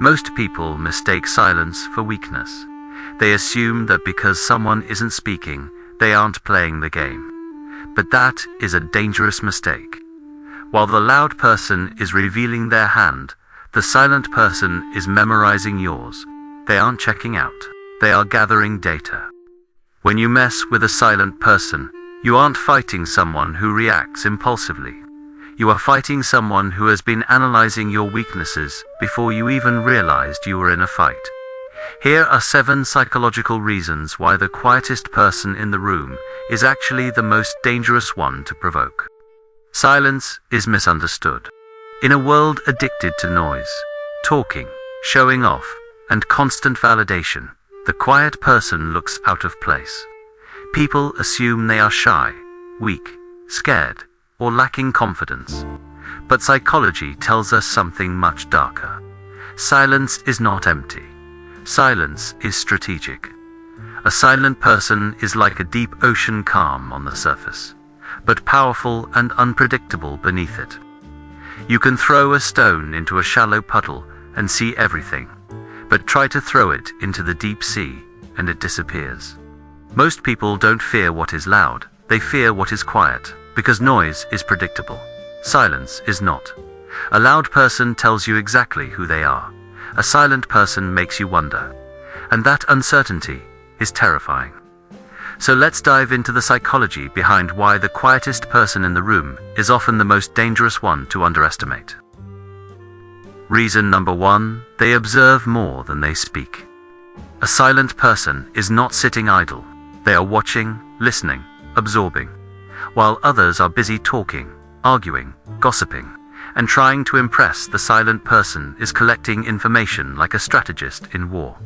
Most people mistake silence for weakness. They assume that because someone isn't speaking, they aren't playing the game. But that is a dangerous mistake. While the loud person is revealing their hand, the silent person is memorizing yours. They aren't checking out. They are gathering data. When you mess with a silent person, you aren't fighting someone who reacts impulsively. You are fighting someone who has been analyzing your weaknesses before you even realized you were in a fight. Here are 7 psychological reasons why the quietest person in the room is actually the most dangerous one to provoke. Silence is misunderstood. In a world addicted to noise, talking, showing off, and constant validation, the quiet person looks out of place. People assume they are shy, weak, scared, or lacking confidence. But psychology tells us something much darker. Silence is not empty. Silence is strategic. A silent person is like a deep ocean calm on the surface, but powerful and unpredictable beneath it. You can throw a stone into a shallow puddle and see everything, but try to throw it into the deep sea and it disappears. Most people don't fear what is loud, they fear what is quiet, because noise is predictable. Silence is not. A loud person tells you exactly who they are. A silent person makes you wonder. And that uncertainty is terrifying. So let's dive into the psychology behind why the quietest person in the room is often the most dangerous one to underestimate. Reason number 1, they observe more than they speak. A silent person is not sitting idle. They are watching, listening, absorbing, while others are busy talking, arguing, gossiping, and trying to impress. The silent person is collecting information like a strategist in war.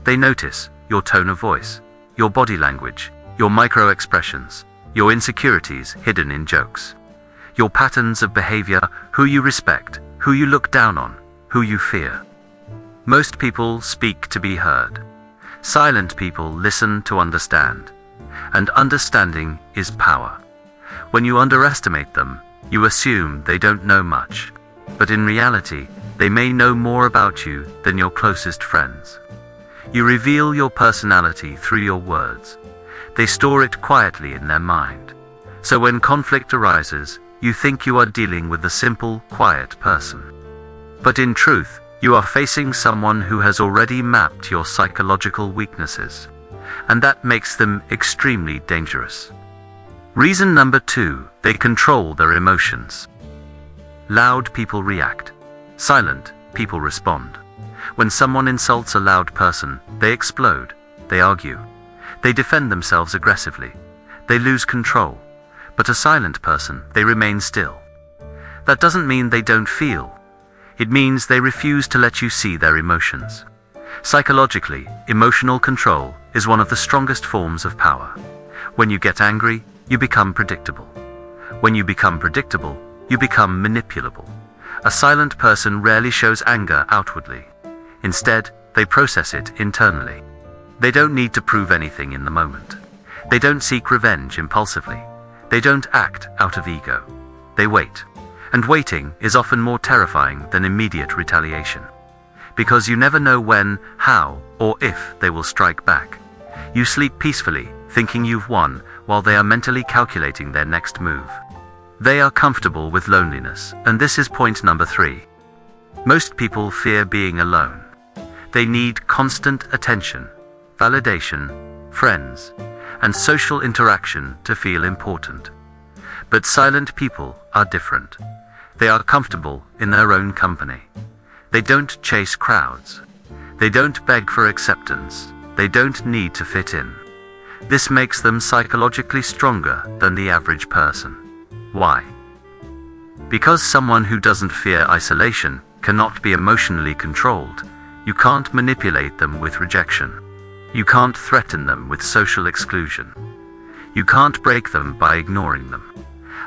They notice your tone of voice, your body language, your micro-expressions, your insecurities hidden in jokes, your patterns of behavior, who you respect, who you look down on, who you fear. Most people speak to be heard. Silent people listen to understand. And understanding is power. When you underestimate them, you assume they don't know much. But in reality, they may know more about you than your closest friends. You reveal your personality through your words. They store it quietly in their mind. So when conflict arises, you think you are dealing with a simple, quiet person. But in truth, you are facing someone who has already mapped your psychological weaknesses. And that makes them extremely dangerous. Reason number 2, they control their emotions. Loud people react. Silent people respond. When someone insults a loud person, they explode, they argue, they defend themselves aggressively, they lose control. But a silent person, they remain still. That doesn't mean they don't feel. It means they refuse to let you see their emotions. Psychologically, emotional control is one of the strongest forms of power. When you get angry, you become predictable. When you become predictable, you become manipulable. A silent person rarely shows anger outwardly. Instead, they process it internally. They don't need to prove anything in the moment. They don't seek revenge impulsively. They don't act out of ego. They wait. And waiting is often more terrifying than immediate retaliation. Because you never know when, how, or if they will strike back. You sleep peacefully, thinking you've won, while they are mentally calculating their next move. They are comfortable with loneliness, and this is point number 3. Most people fear being alone. They need constant attention, validation, friends, and social interaction to feel important. But silent people are different. They are comfortable in their own company. They don't chase crowds. They don't beg for acceptance. They don't need to fit in. This makes them psychologically stronger than the average person. Why? Because someone who doesn't fear isolation cannot be emotionally controlled. You can't manipulate them with rejection. You can't threaten them with social exclusion. You can't break them by ignoring them.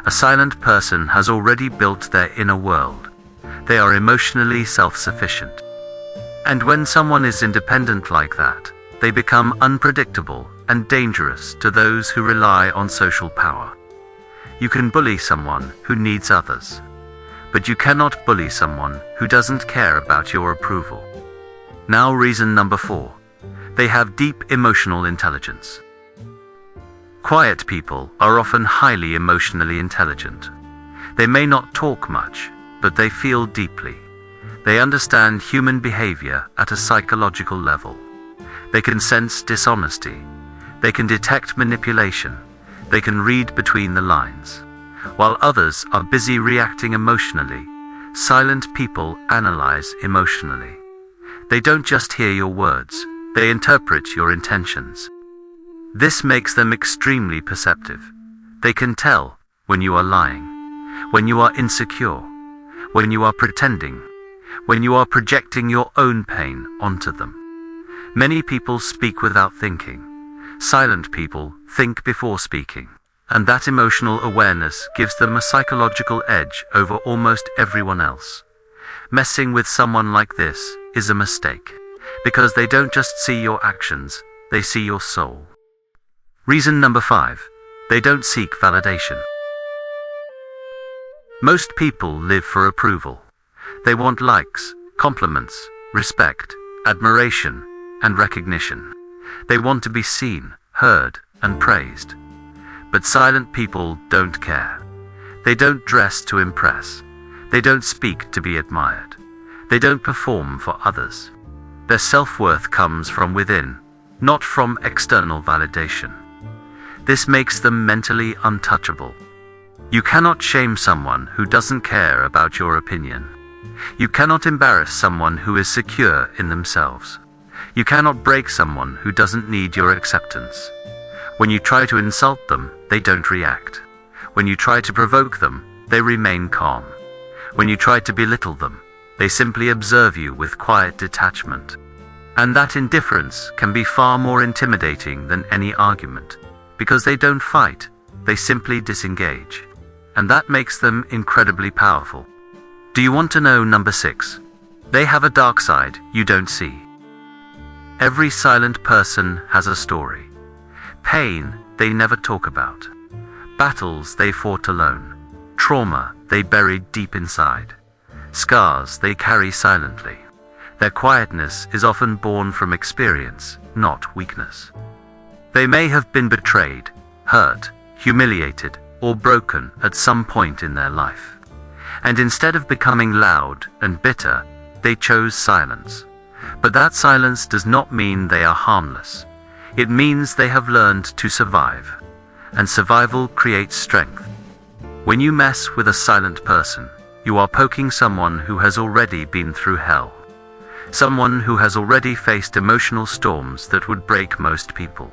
A silent person has already built their inner world. They are emotionally self-sufficient. And when someone is independent like that, they become unpredictable and dangerous to those who rely on social power. You can bully someone who needs others, but you cannot bully someone who doesn't care about your approval. Now reason number 4. They have deep emotional intelligence. Quiet people are often highly emotionally intelligent. They may not talk much, but they feel deeply. They understand human behavior at a psychological level. They can sense dishonesty. They can detect manipulation. They can read between the lines. While others are busy reacting emotionally, silent people analyze emotionally. They don't just hear your words, they interpret your intentions. This makes them extremely perceptive. They can tell when you are lying, when you are insecure, when you are pretending, when you are projecting your own pain onto them. Many people speak without thinking. Silent people think before speaking, and that emotional awareness gives them a psychological edge over almost everyone else. Messing with someone like this is a mistake, because they don't just see your actions, they see your soul. Reason number 5. They don't seek validation. Most people live for approval. They want likes, compliments, respect, admiration, and recognition. They want to be seen, heard, and praised. But silent people don't care. They don't dress to impress. They don't speak to be admired. They don't perform for others. Their self-worth comes from within, not from external validation. This makes them mentally untouchable. You cannot shame someone who doesn't care about your opinion. You cannot embarrass someone who is secure in themselves. You cannot break someone who doesn't need your acceptance. When you try to insult them, they don't react. When you try to provoke them, they remain calm. When you try to belittle them, they simply observe you with quiet detachment. And that indifference can be far more intimidating than any argument, because they don't fight, they simply disengage. And that makes them incredibly powerful. Do you want to know number 6? They have a dark side you don't see. Every silent person has a story. Pain they never talk about. Battles they fought alone. Trauma they buried deep inside. Scars they carry silently. Their quietness is often born from experience, not weakness. They may have been betrayed, hurt, humiliated, or broken at some point in their life. And instead of becoming loud and bitter, they chose silence. But that silence does not mean they are harmless. It means they have learned to survive. And survival creates strength. When you mess with a silent person, you are poking someone who has already been through hell. Someone who has already faced emotional storms that would break most people.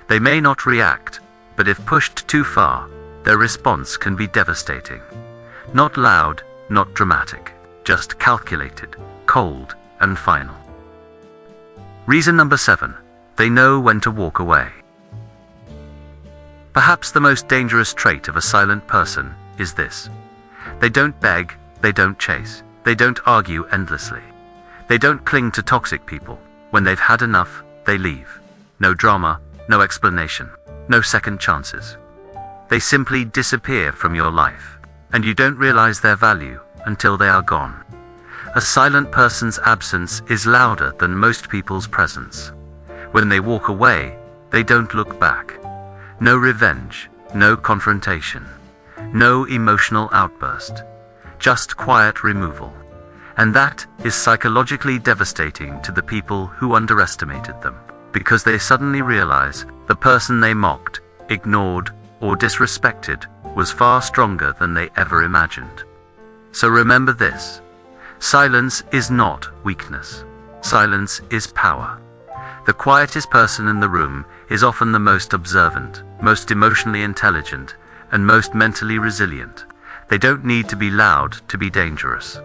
They may not react, but if pushed too far, their response can be devastating. Not loud, not dramatic, just calculated, cold, and final. Reason number 7. They know when to walk away. Perhaps the most dangerous trait of a silent person is this. They don't beg, they don't chase, they don't argue endlessly. They don't cling to toxic people. When they've had enough, they leave. No drama, no explanation, no second chances. They simply disappear from your life, and you don't realize their value until they are gone. A silent person's absence is louder than most people's presence. When they walk away, they don't look back. No revenge, no confrontation, no emotional outburst, just quiet removal. And that is psychologically devastating to the people who underestimated them, because they suddenly realize the person they mocked, ignored, or disrespected was far stronger than they ever imagined. So remember this. Silence is not weakness. Silence is power. The quietest person in the room is often the most observant, most emotionally intelligent, and most mentally resilient. They don't need to be loud to be dangerous.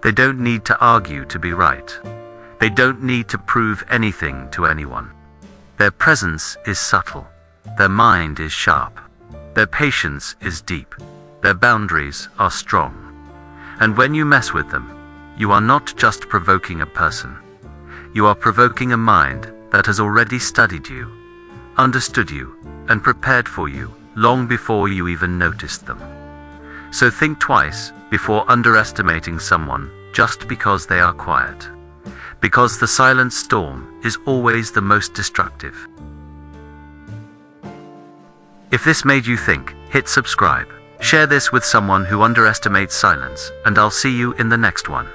They don't need to argue to be right. They don't need to prove anything to anyone. Their presence is subtle. Their mind is sharp. Their patience is deep. Their boundaries are strong. And when you mess with them, you are not just provoking a person. You are provoking a mind that has already studied you, understood you, and prepared for you long before you even noticed them. So think twice before underestimating someone just because they are quiet. because the silent storm is always the most destructive. If this made you think, hit subscribe. Share this with someone who underestimates silence, and I'll see you in the next one.